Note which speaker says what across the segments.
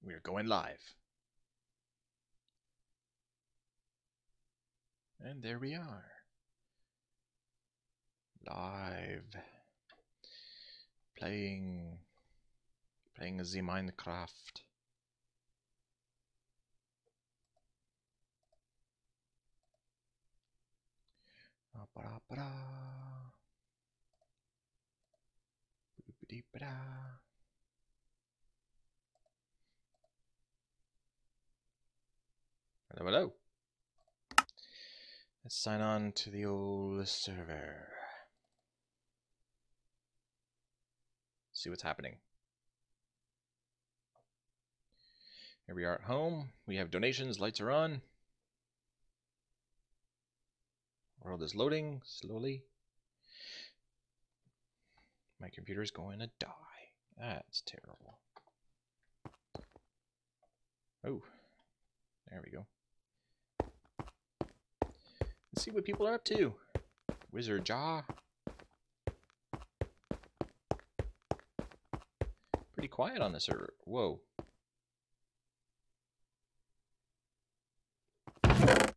Speaker 1: We're going live. And there we are. Live. Playing the Minecraft. Hello, hello. Let's sign on to the old server. See what's happening. Here we are at home. We have donations. Lights are on. World is loading slowly. My computer's going to die. That's terrible. Oh, there we go. Let's see what people are up to. Wizard Jaw. Pretty quiet on the server. Whoa.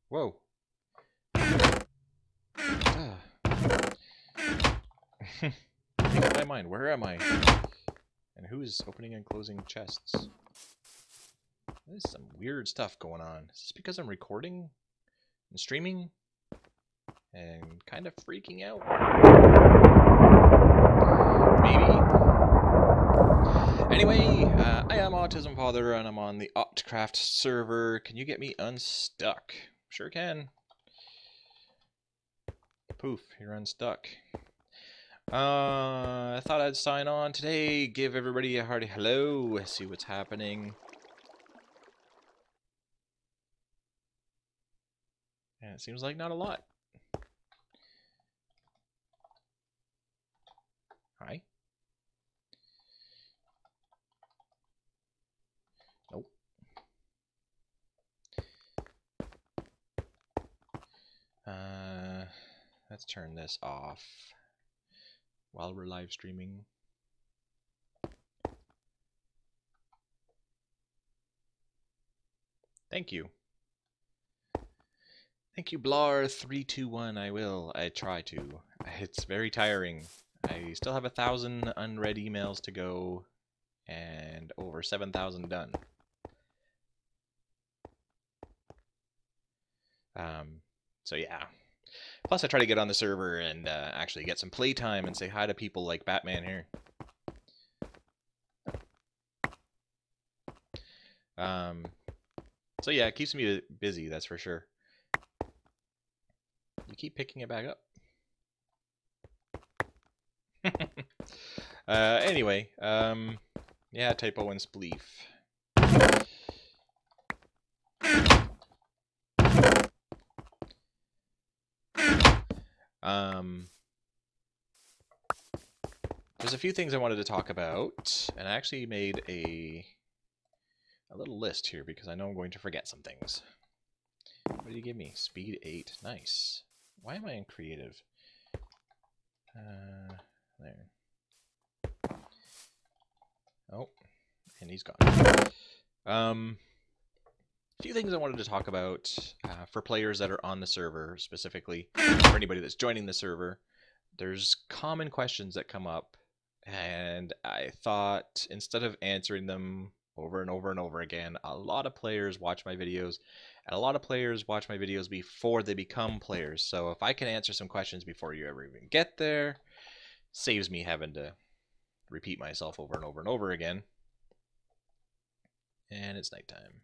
Speaker 1: Whoa. My mind, where am I? And who's opening and closing chests? There's some weird stuff going on. Is this because I'm recording and streaming and kind of freaking out? Maybe. Anyway, I am Autism Father and I'm on the Autcraft server. Can you get me unstuck? Sure can. Poof, you're unstuck. I thought I'd sign on today, give everybody a hearty hello, see what's happening. And it seems like not a lot. Hi. Nope. Let's turn this off while we're live streaming. Thank you. Thank you, Blar321. I will. I try to. It's very tiring. I still have 1,000 unread emails to go and over 7,000 done. So yeah. Plus I try to get on the server and actually get some playtime and say hi to people like Batman here. So yeah, it keeps me busy, that's for sure. You keep picking it back up. Anyway, yeah, typo and spleef. There's a few things I wanted to talk about, and I actually made a little list here because I know I'm going to forget some things. What did you give me? Speed 8. Nice. Why am I in creative? There. Oh, and he's gone. A few things I wanted to talk about for players that are on the server, specifically for anybody that's joining the server. There's common questions that come up, and I thought instead of answering them over and over and over again, a lot of players watch my videos, and a lot of players watch my videos before they become players. So if I can answer some questions before you ever even get there, saves me having to repeat myself over and over and over again. And it's nighttime.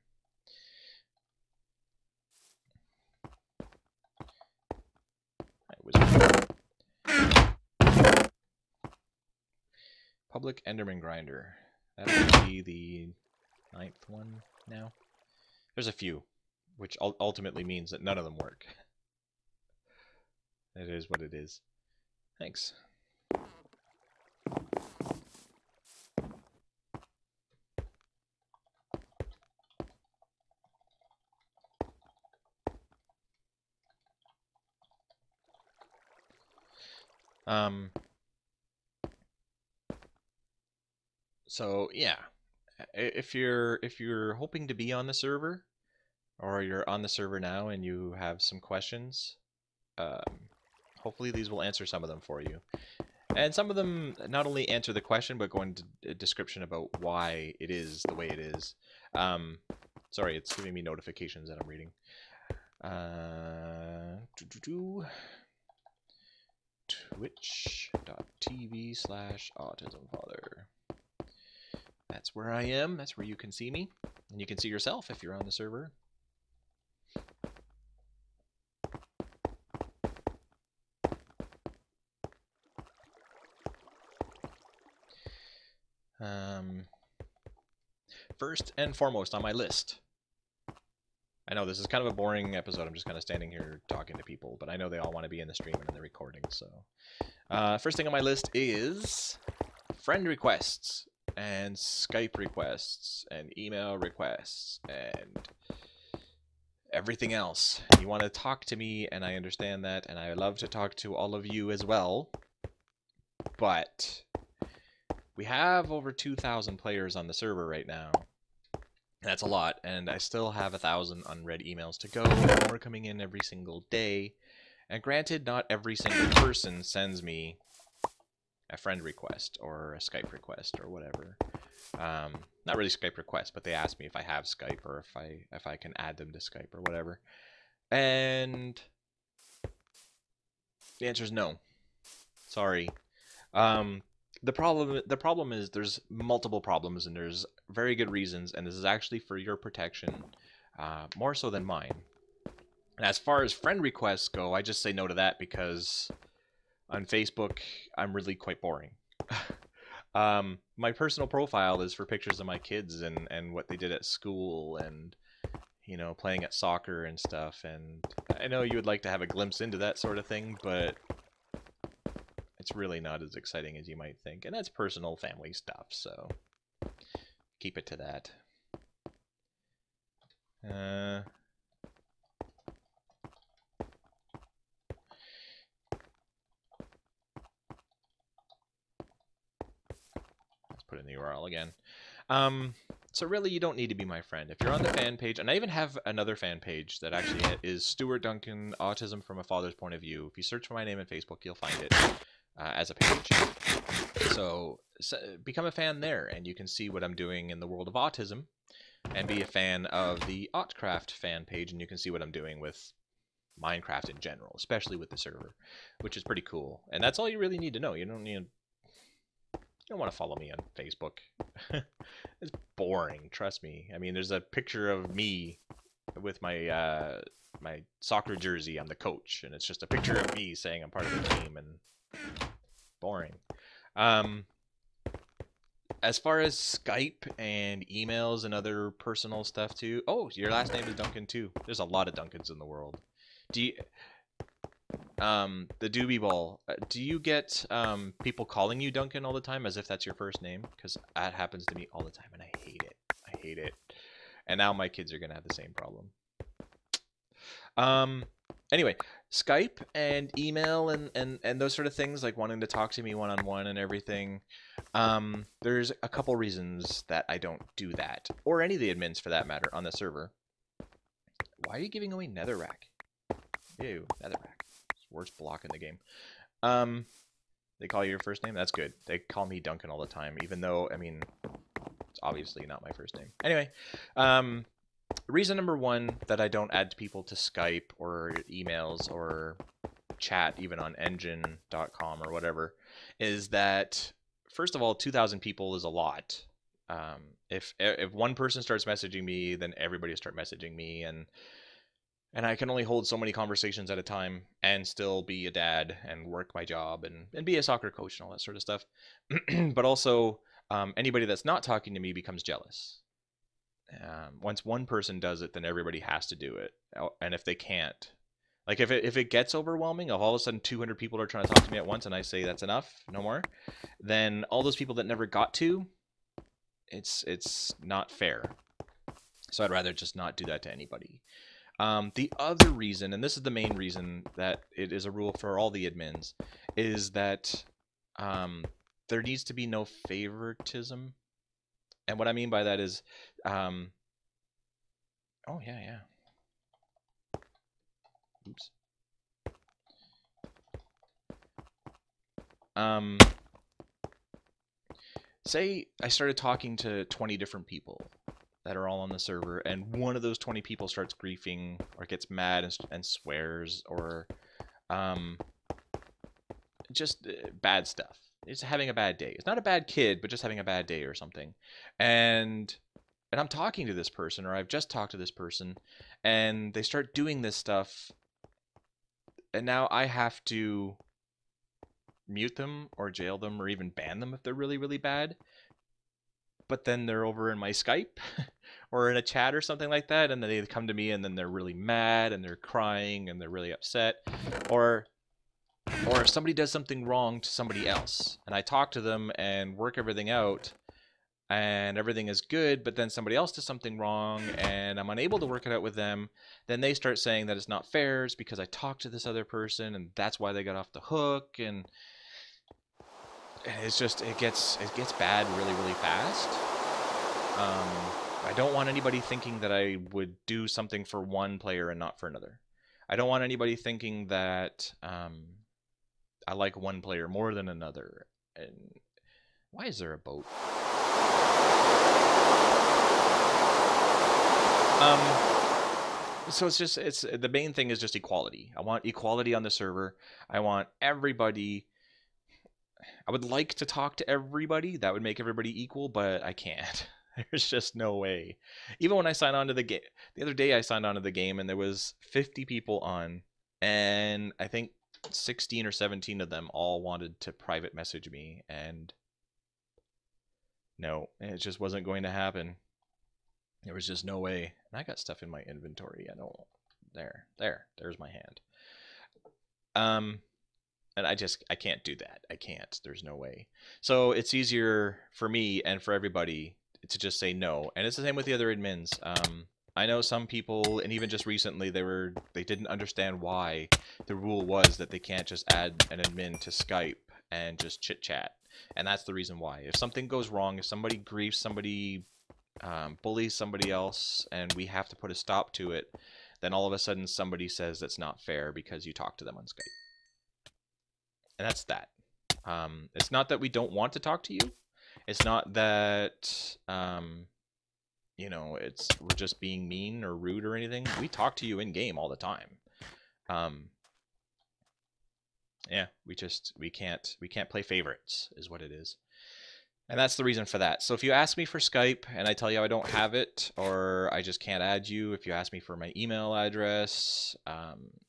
Speaker 1: Public Enderman Grinder. That would be the 9th one now. There's a few, which ultimately means that none of them work. It is what it is. Thanks. So yeah, if you're hoping to be on the server, or you're on the server now and you have some questions, hopefully these will answer some of them for you. And some of them not only answer the question, but go into a description about why it is the way it is. Sorry, it's giving me notifications that I'm reading. Twitch.tv/autismfather. That's where I am. That's where you can see me. And you can see yourself if you're on the server. First and foremost on my list. I know this is kind of a boring episode. I'm just kind of standing here talking to people, but I know they all want to be in the stream and in the recording. So, first thing on my list is friend requests and Skype requests and email requests and everything else. You want to talk to me, and I understand that, and I love to talk to all of you as well. But we have over 2,000 players on the server right now. That's a lot, and I still have 1,000 unread emails to go, and more coming in every single day. And granted, not every single person sends me a friend request or a Skype request or whatever. Not really Skype request, but they ask me if I have Skype or if I can add them to Skype or whatever. And the answer is no. Sorry. The problem is there's multiple problems, and there's very good reasons, and this is actually for your protection, more so than mine. And as far as friend requests go, I just say no to that because on Facebook I'm really quite boring. My personal profile is for pictures of my kids and what they did at school and, you know, playing at soccer and stuff. And I know you would like to have a glimpse into that sort of thing, but it's really not as exciting as you might think. And that's personal family stuff, so keep it to that. Let's put in the URL again. So really, you don't need to be my friend. If you're on the fan page, and I even have another fan page that actually is Stuart Duncan, Autism from a Father's Point of View. If you search for my name on Facebook, you'll find it as a page. So become a fan there, and you can see what I'm doing in the world of autism, and be a fan of the Autcraft fan page, and you can see what I'm doing with Minecraft in general, especially with the server, which is pretty cool. And that's all you really need to know. You don't want to follow me on Facebook. It's boring, trust me. I mean, there's a picture of me with my my soccer jersey. I'm the coach, and it's just a picture of me saying I'm part of the team, and boring. As far as Skype and emails and other personal stuff too. Oh, your last name is Duncan too. There's a lot of Duncans in the world. Do you the doobie ball, do you get people calling you Duncan all the time as if that's your first name? Because that happens to me all the time, and I hate it. I hate it. And now my kids are gonna have the same problem. Anyway, Skype and email and those sort of things, like wanting to talk to me one-on-one and everything, there's a couple reasons that I don't do that, or any of the admins for that matter on the server. Why are you giving away netherrack? Ew, netherrack. Worst block in the game. They call you your first name? That's good. They call me Duncan all the time, even though, I mean, it's obviously not my first name. Anyway, reason number one that I don't add people to Skype or emails or chat, even on engine.com or whatever, is that, first of all, 2,000 people is a lot. If one person starts messaging me, then everybody will start messaging me, and I can only hold so many conversations at a time and still be a dad and work my job and be a soccer coach and all that sort of stuff. But also, anybody that's not talking to me becomes jealous. Once one person does it, then everybody has to do it. And if they can't, like if it gets overwhelming, if all of a sudden 200 people are trying to talk to me at once and I say that's enough, no more, then all those people that never got to, it's not fair. So I'd rather just not do that to anybody. The other reason, and this is the main reason that it is a rule for all the admins, is that there needs to be no favoritism. And what I mean by that is, oh yeah, yeah. Oops. Say I started talking to 20 different people that are all on the server, and one of those 20 people starts griefing or gets mad and swears or um, just bad stuff. It's having a bad day. It's not a bad kid, but just having a bad day or something. And I'm talking to this person, or I've just talked to this person, and they start doing this stuff, and now I have to mute them or jail them or even ban them if they're really, really bad. But then they're over in my Skype or in a chat or something like that, and then they come to me and then they're really mad and they're crying and they're really upset. Or if somebody does something wrong to somebody else and I talk to them and work everything out and everything is good, but then somebody else does something wrong and I'm unable to work it out with them, then they start saying that it's not fair, it's because I talked to this other person and that's why they got off the hook. And it's just, it gets bad really, really fast. I don't want anybody thinking that I would do something for one player and not for another. I don't want anybody thinking that I like one player more than another. And why is there a boat? So it's the main thing is just equality. I want equality on the server. I want everybody. I would like to talk to everybody. That would make everybody equal, but I can't. There's just no way. Even when I signed on to the game, the other day I signed on to the game and there was 50 people on, and I think 16 or 17 of them all wanted to private message me, and no, it just wasn't going to happen. There was just no way. And I got stuff in my inventory. I don't. There's my hand. And I can't do that. I can't. There's no way. So it's easier for me and for everybody to just say no. And it's the same with the other admins. I know some people, and even just recently, they didn't understand why the rule was that they can't just add an admin to Skype and just chit chat. And that's the reason why. If something goes wrong, if somebody griefs somebody, bullies somebody else, and we have to put a stop to it, then all of a sudden somebody says that's not fair because you talked to them on Skype. And that's that. It's not that we don't want to talk to you. It's not that we're just being mean or rude or anything. We talk to you in game all the time. Yeah, we can't play favorites is what it is. And that's the reason for that. So if you ask me for Skype and I tell you I don't have it, or I just can't add you, if you ask me for my email address,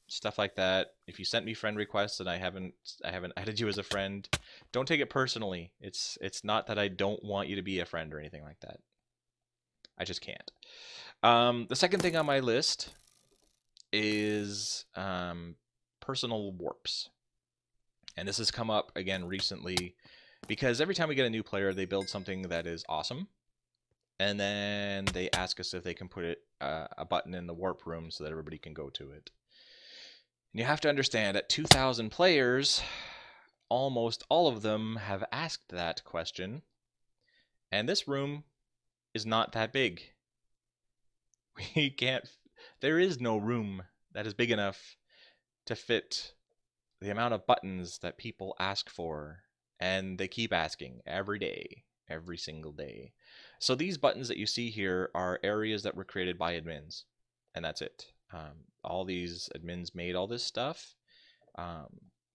Speaker 1: stuff like that, if you sent me friend requests and I haven't added you as a friend, don't take it personally. It's not that I don't want you to be a friend or anything like that. I just can't. The second thing on my list is personal warps. And this has come up again recently, because every time we get a new player, they build something that is awesome, and then they ask us if they can put a button in the warp room so that everybody can go to it. And you have to understand, at 2,000 players, almost all of them have asked that question, and this room is not that big. There is no room that is big enough to fit the amount of buttons that people ask for. And they keep asking every day, every single day. So these buttons that you see here are areas that were created by admins, and that's it. All these admins made all this stuff.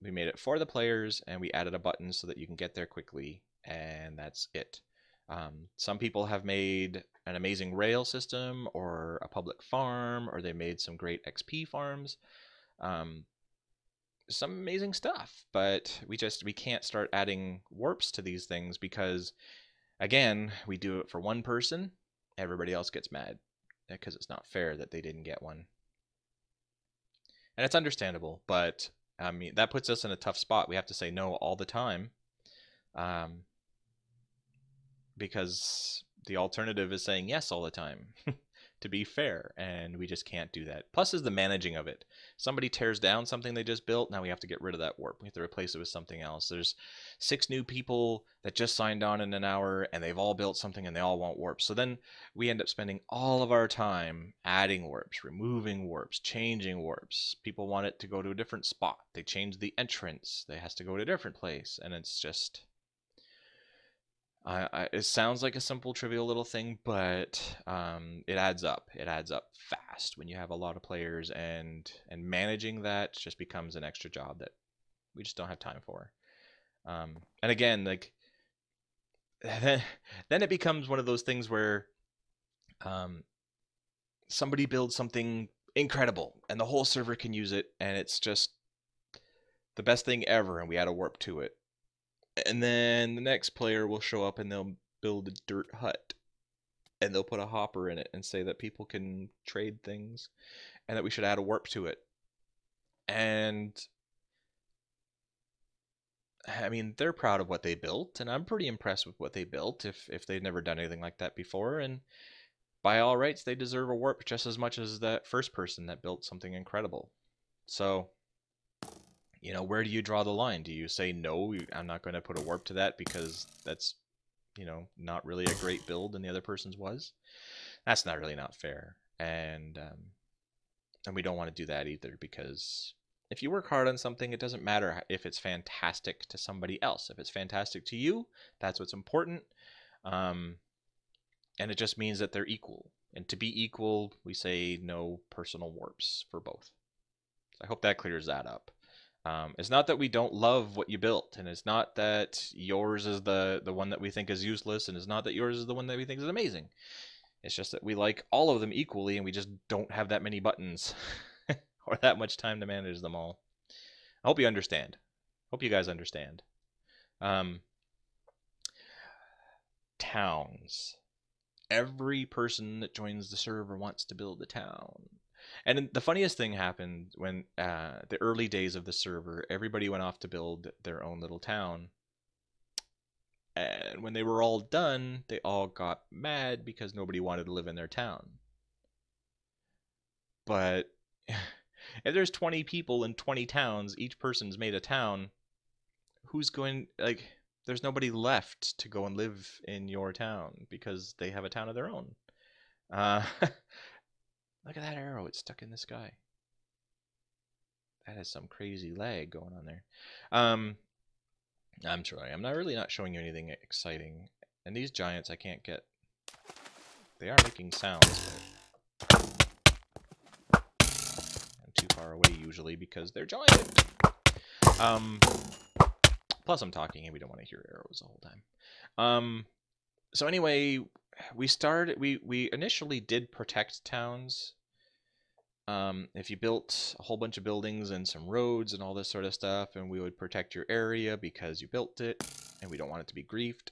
Speaker 1: We made it for the players, and we added a button so that you can get there quickly, and that's it. Some people have made an amazing rail system or a public farm, or they made some great XP farms. Some amazing stuff, but we can't start adding warps to these things because, again, we do it for one person, everybody else gets mad because it's not fair that they didn't get one. And it's understandable, but I mean, that puts us in a tough spot. We have to say no all the time, because the alternative is saying yes all the time. to be fair, and we just can't do that. Plus is the managing of it. Somebody tears down something they just built, now we have to get rid of that warp. We have to replace it with something else. There's 6 new people that just signed on in an hour, and they've all built something, and they all want warps. So then we end up spending all of our time adding warps, removing warps, changing warps. People want it to go to a different spot. They change the entrance. It has to go to a different place, and it's just... it sounds like a simple, trivial little thing, but it adds up. It adds up fast when you have a lot of players, and managing that just becomes an extra job that we just don't have time for. And again, like then it becomes one of those things where somebody builds something incredible, and the whole server can use it, and it's just the best thing ever, and we add a warp to it. And then the next player will show up and they'll build a dirt hut. And they'll put a hopper in it and say that people can trade things and that we should add a warp to it. And I mean, they're proud of what they built, and I'm pretty impressed with what they built if they've never done anything like that before. And by all rights, they deserve a warp just as much as that first person that built something incredible. So... you know, where do you draw the line? Do you say, no, I'm not going to put a warp to that because that's, you know, not really a great build and the other person's was? That's not fair. And we don't want to do that either, because if you work hard on something, it doesn't matter if it's fantastic to somebody else. If it's fantastic to you, that's what's important. And it just means that they're equal. And to be equal, we say no personal warps for both. So I hope that clears that up. It's not that we don't love what you built, and it's not that yours is the one that we think is useless, and it's not that yours is the one that we think is amazing. It's just that we like all of them equally, and we just don't have that many buttons or that much time to manage them all. I hope you understand. Hope you guys understand. Towns. Every person that joins the server wants to build a town. And the funniest thing happened when the early days of the server, everybody went off to build their own little town. And when they were all done, they all got mad because nobody wanted to live in their town. But if there's 20 people in 20 towns, each person's made a town, who's going, like, there's nobody left to go and live in your town because they have a town of their own. Look at that arrow, it's stuck in the sky. That has some crazy lag going on there. I'm sorry, I'm really not showing you anything exciting. And these giants I can't get... They are making sounds, but... I'm too far away usually because they're giant. Plus I'm talking and we don't want to hear arrows the whole time. So anyway, we initially did protect towns. If you built a whole bunch of buildings and some roads and all this sort of stuff, and we would protect your area because you built it, and we don't want it to be griefed,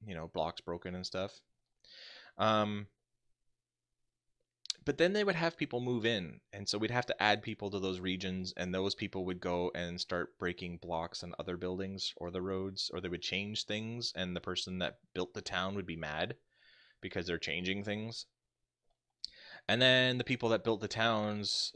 Speaker 1: you know, blocks broken and stuff. But then they would have people move in, and so we'd have to add people to those regions, and those people would go and start breaking blocks on other buildings or the roads, or they would change things, and the person that built the town would be mad because they're changing things. And then the people that built the towns,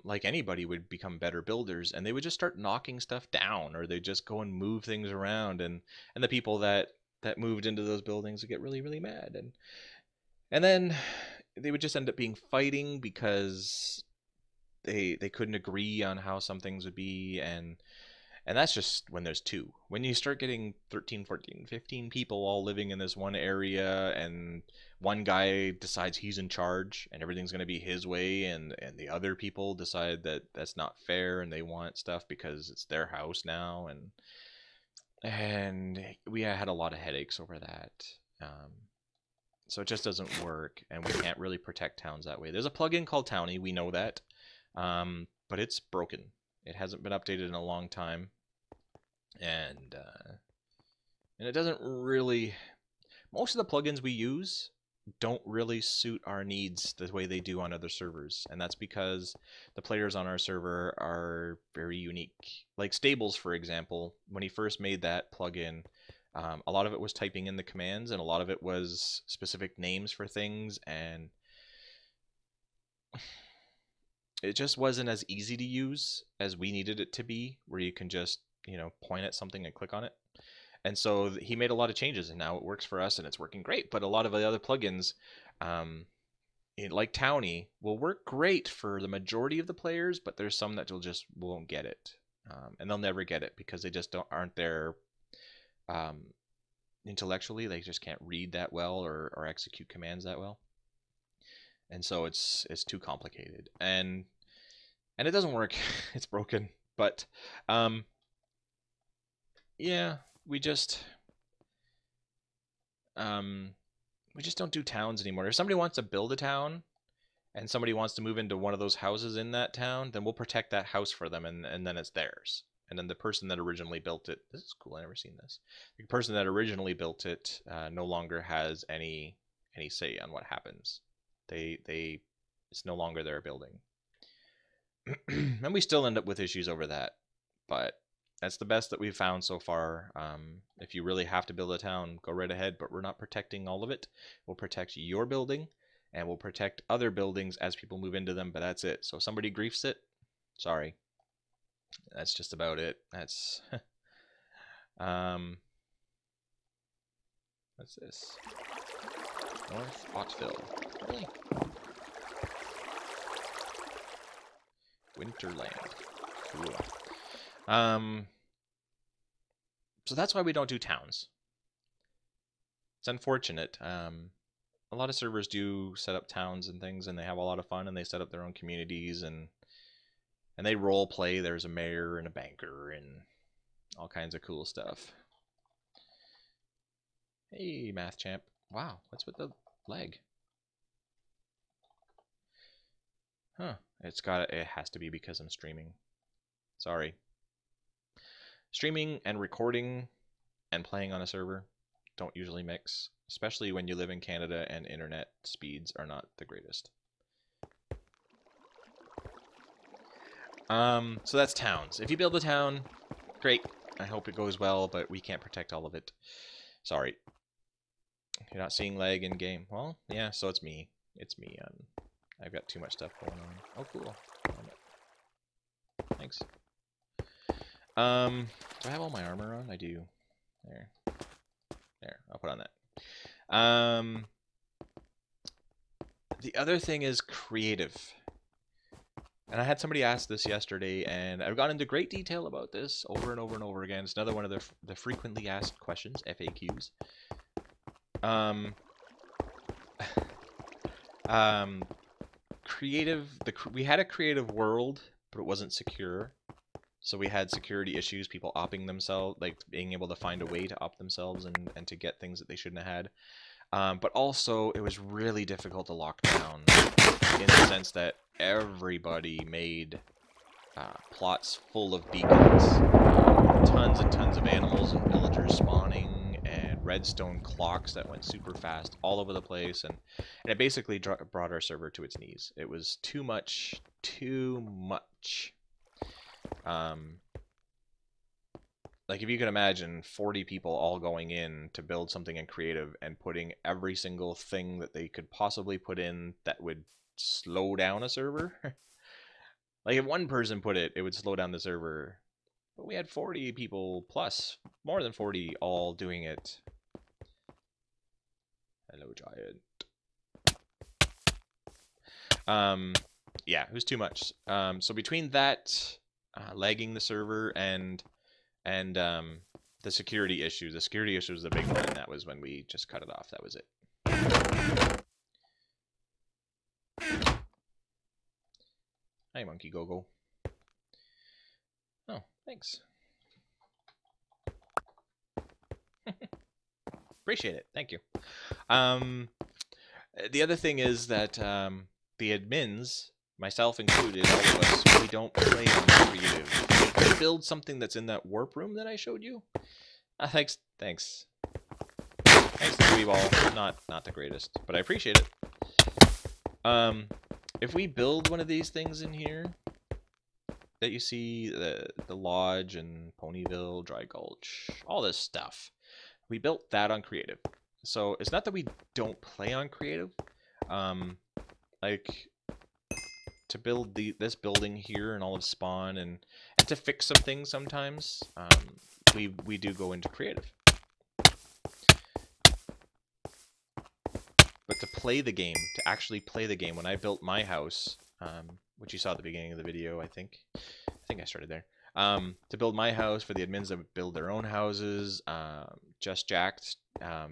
Speaker 1: like anybody, would become better builders, and they would just start knocking stuff down, or they'd just go and move things around, and the people that moved into those buildings would get really, really mad. And then they would just end up being fighting because they couldn't agree on how some things would be, and that's just when there's 2. When you start getting 13, 14, 15 people all living in this one area, and one guy decides he's in charge and everything's going to be his way, and the other people decide that that's not fair and they want stuff because it's their house now, and we had a lot of headaches over that. So it just doesn't work, and we can't really protect towns that way. There's a plugin called Townie, we know that, but it's broken. It hasn't been updated in a long time, and it doesn't really... Most of the plugins we use don't really suit our needs the way they do on other servers, and that's because the players on our server are very unique. Like Stables, for example, when he first made that plugin, a lot of it was typing in the commands, and a lot of it was specific names for things, and it just wasn't as easy to use as we needed it to be, where you can just, you know, point at something and click on it. And so he made a lot of changes, and now it works for us, and it's working great. But a lot of the other plugins, like Townie, will work great for the majority of the players, but there's some that won't get it, and they'll never get it because they just aren't there intellectually. They just can't read that well or execute commands that well, and so it's too complicated, and it doesn't work. It's broken. But yeah, we just don't do towns anymore. If somebody wants to build a town and somebody wants to move into one of those houses in that town, then we'll protect that house for them, and then it's theirs. And then the person that originally built it, this is cool, I've never seen this. The person that originally built it no longer has any say on what happens. It's no longer their building. And we still end up with issues over that, but that's the best that we've found so far. If you really have to build a town, go right ahead, but we're not protecting all of it. We'll protect your building, and we'll protect other buildings as people move into them, but that's it. So if somebody griefs it, sorry. That's just about it. That's what's this? North Ottville. Really? Winterland. Cool. So that's why we don't do towns. It's unfortunate. A lot of servers do set up towns and things, and they have a lot of fun, and they set up their own communities, and they role play. There's a mayor and a banker and all kinds of cool stuff. Hey, Math Champ. Wow, what's with the leg? Huh. It has to be because I'm streaming. Sorry. Streaming and recording and playing on a server don't usually mix, especially when you live in Canada and internet speeds are not the greatest. So that's towns. If you build a town, great. I hope it goes well, but we can't protect all of it. Sorry. You're not seeing lag in game. Well, yeah, so it's me. It's me. I've got too much stuff going on. Oh, cool. Thanks. Do I have all my armor on? I do. There. I'll put on that. The other thing is creative. And I had somebody ask this yesterday, and I've gone into great detail about this over and over and over again. It's another one of the frequently asked questions, FAQs. We had a creative world, but it wasn't secure. So we had security issues, people opping themselves, like being able to find a way to opt themselves and to get things that they shouldn't have had. But also, it was really difficult to lock down in the sense that everybody made plots full of beacons, tons and tons of animals and villagers spawning, and redstone clocks that went super fast all over the place, and it basically brought our server to its knees. It was too much. Like, if you can imagine 40 people all going in to build something in creative and putting every single thing that they could possibly put in that would slow down a server. Like, if one person put it, it would slow down the server. But we had 40 people plus, more than 40, all doing it. Hello, Giant. Yeah, it was too much. So between that, lagging the server, and the security issue was the big one, and that was when we just cut it off. That was it. Hi, Monkey Go-Go. Oh, thanks. Appreciate it. Thank you. The other thing is that the admins, myself included, all of us, we don't play on creative. If you build something that's in that warp room that I showed you, thanks to Weeball. Not the greatest, but I appreciate it. If we build one of these things in here that you see, the Lodge and Ponyville, Dry Gulch, all this stuff, we built that on creative. So it's not that we don't play on creative. Like, build this building here and all of spawn and to fix some things sometimes, we do go into creative. But to play the game, to actually play the game, when I built my house, which you saw at the beginning of the video, I think I started there. To build my house for the admins that would build their own houses, Just Jacked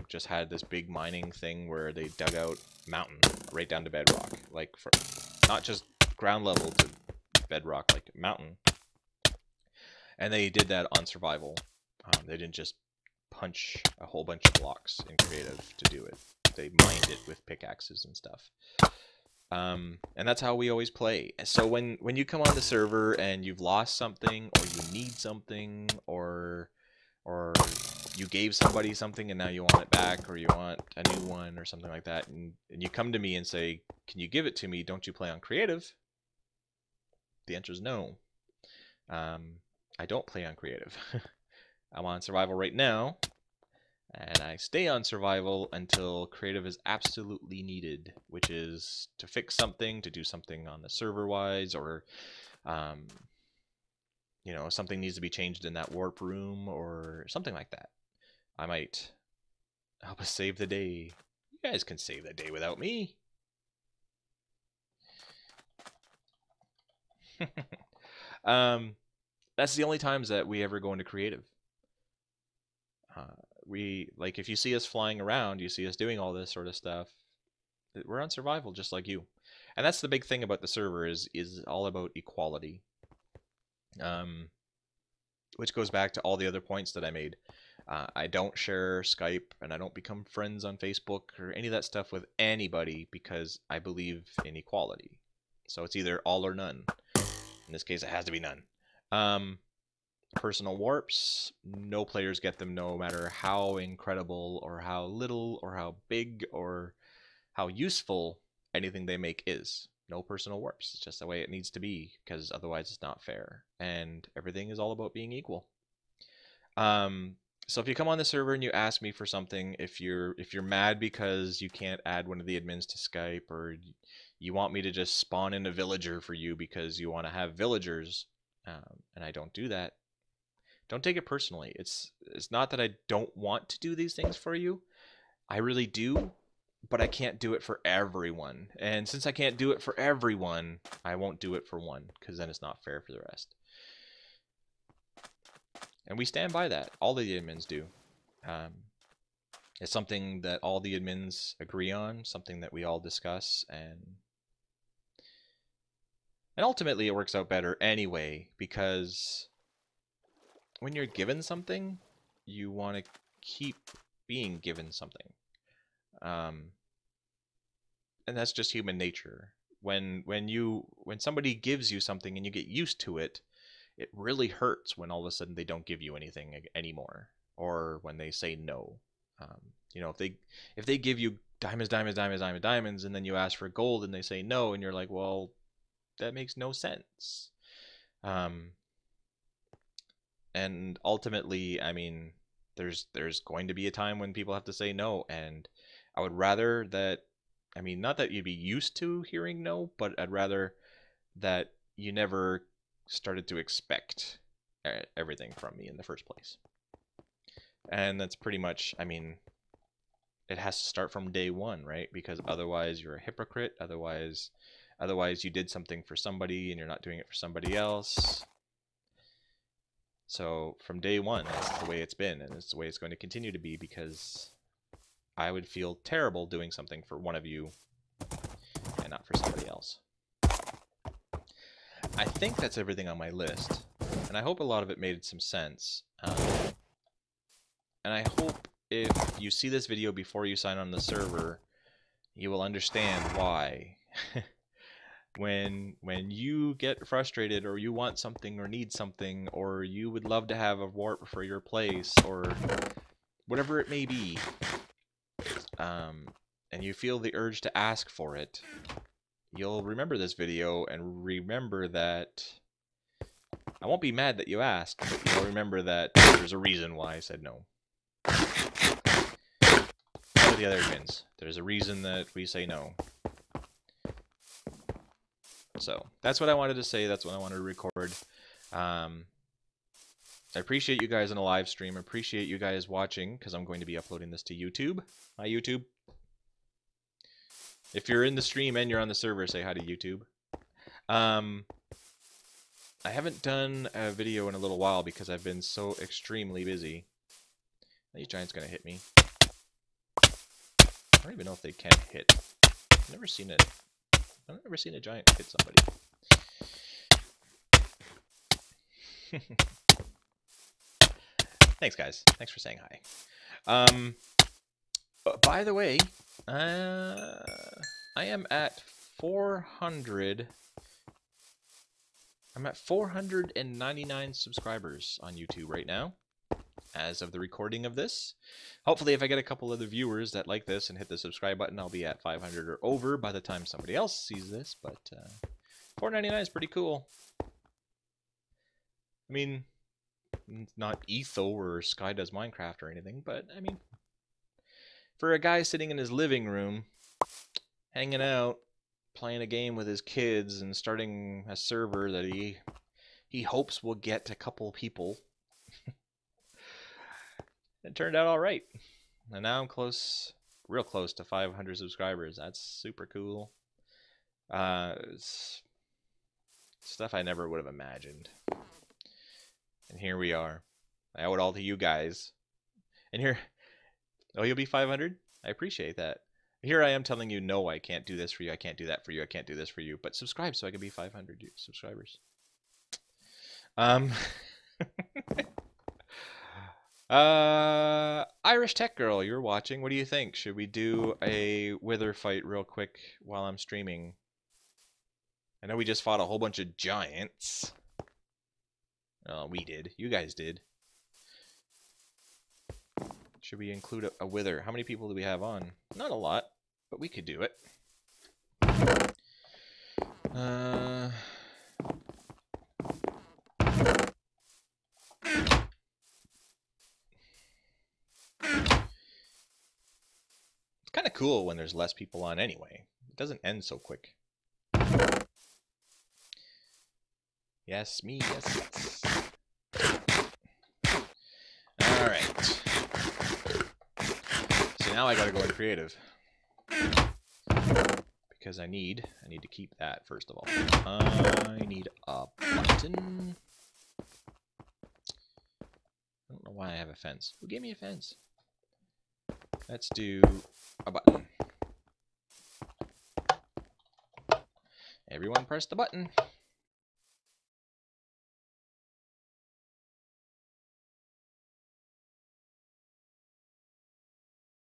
Speaker 1: just had this big mining thing where they dug out mountain right down to bedrock, like for not just ground level to bedrock, like mountain. And they did that on survival. They didn't just punch a whole bunch of blocks in creative to do it. They mined it with pickaxes and stuff. And that's how we always play. So when you come on the server and you've lost something, or you need something, or you gave somebody something and now you want it back, or you want a new one or something like that, and you come to me and say, can you give it to me? Don't you play on creative? The answer is no. I don't play on creative. I'm on survival right now, and I stay on survival until creative is absolutely needed, which is to fix something, to do something on the server-wise, or you know, something needs to be changed in that warp room or something like that. I might help us save the day. You guys can save the day without me. That's the only times that we ever go into creative. Like, if you see us flying around, you see us doing all this sort of stuff, we're on survival just like you. And that's the big thing about the server, is all about equality. Which goes back to all the other points that I made. I don't share Skype, and I don't become friends on Facebook or any of that stuff with anybody, because I believe in equality. So it's either all or none. In this case, it has to be none. Personal warps, no players get them, no matter how incredible or how little or how big or how useful anything they make is. No personal warps. It's just the way it needs to be, because otherwise it's not fair. And everything is all about being equal. So if you come on the server and you ask me for something, if you're mad because you can't add one of the admins to Skype, or you want me to just spawn in a villager for you because you want to have villagers, and I don't do that, don't take it personally. It's not that I don't want to do these things for you. I really do, but I can't do it for everyone. And since I can't do it for everyone, I won't do it for one, because then it's not fair for the rest. And we stand by that. All the admins do. It's something that all the admins agree on, something that we all discuss, and ultimately it works out better anyway, because when you're given something, you want to keep being given something. And that's just human nature. When somebody gives you something and you get used to it, it really hurts when all of a sudden they don't give you anything anymore, or when they say no. You know, if they give you diamonds, and then you ask for gold and they say no, and you're like, well, that makes no sense. And ultimately, I mean, there's going to be a time when people have to say no, and I would rather that, I mean, not that you'd be used to hearing no, but I'd rather that you never started to expect everything from me in the first place. And that's pretty much, I mean, it has to start from day one, right? Because otherwise you're a hypocrite. Otherwise you did something for somebody and you're not doing it for somebody else. So from day one, that's the way it's been, and it's the way it's going to continue to be, because I would feel terrible doing something for one of you and not for somebody else. I think that's everything on my list, and I hope a lot of it made some sense. And I hope if you see this video before you sign on the server, you will understand why. When you get frustrated, or you want something or need something, or you would love to have a warp for your place, or whatever it may be, and you feel the urge to ask for it, you'll remember this video and remember that I won't be mad that you asked, but you'll remember that there's a reason why I said no. For the other admins, there's a reason that we say no. So that's what I wanted to say. That's what I wanted to record. I appreciate you guys in a live stream. I appreciate you guys watching, because I'm going to be uploading this to YouTube. Hi, YouTube. If you're in the stream and you're on the server, say hi to YouTube. I haven't done a video in a little while because I've been so extremely busy. These giants gonna hit me. I don't even know if they can hit. I've never seen it. I've never seen a giant hit somebody. Thanks, guys. Thanks for saying hi. By the way, I am at 400. I'm at 499 subscribers on YouTube right now, as of the recording of this. Hopefully, if I get a couple other viewers that like this and hit the subscribe button, I'll be at 500 or over by the time somebody else sees this. But 499 is pretty cool. I mean, it's not Etho or Sky Does Minecraft or anything, but I mean, for a guy sitting in his living room, hanging out, playing a game with his kids, and starting a server that he hopes will get a couple people, it turned out all right. And now I'm close, real close to 500 subscribers. That's super cool. It's stuff I never would have imagined. And here we are. I owe it all to you guys. And here, oh, you'll be 500? I appreciate that. Here I am telling you, no, I can't do this for you. I can't do that for you. I can't do this for you. But subscribe so I can be 500 subscribers. Irish Tech Girl, you're watching. What do you think? Should we do a wither fight real quick while I'm streaming? I know we just fought a whole bunch of giants. Oh, we did. You guys did. Should we include a wither? How many people do we have on? Not a lot, but we could do it. It's kind of cool when there's less people on anyway. It doesn't end so quick. Yes, me, yes. Alright. So now I gotta go in creative. Because I need to keep that first of all. I need a button. I don't know why I have a fence. Who gave me a fence? Let's do a button. Everyone press the button.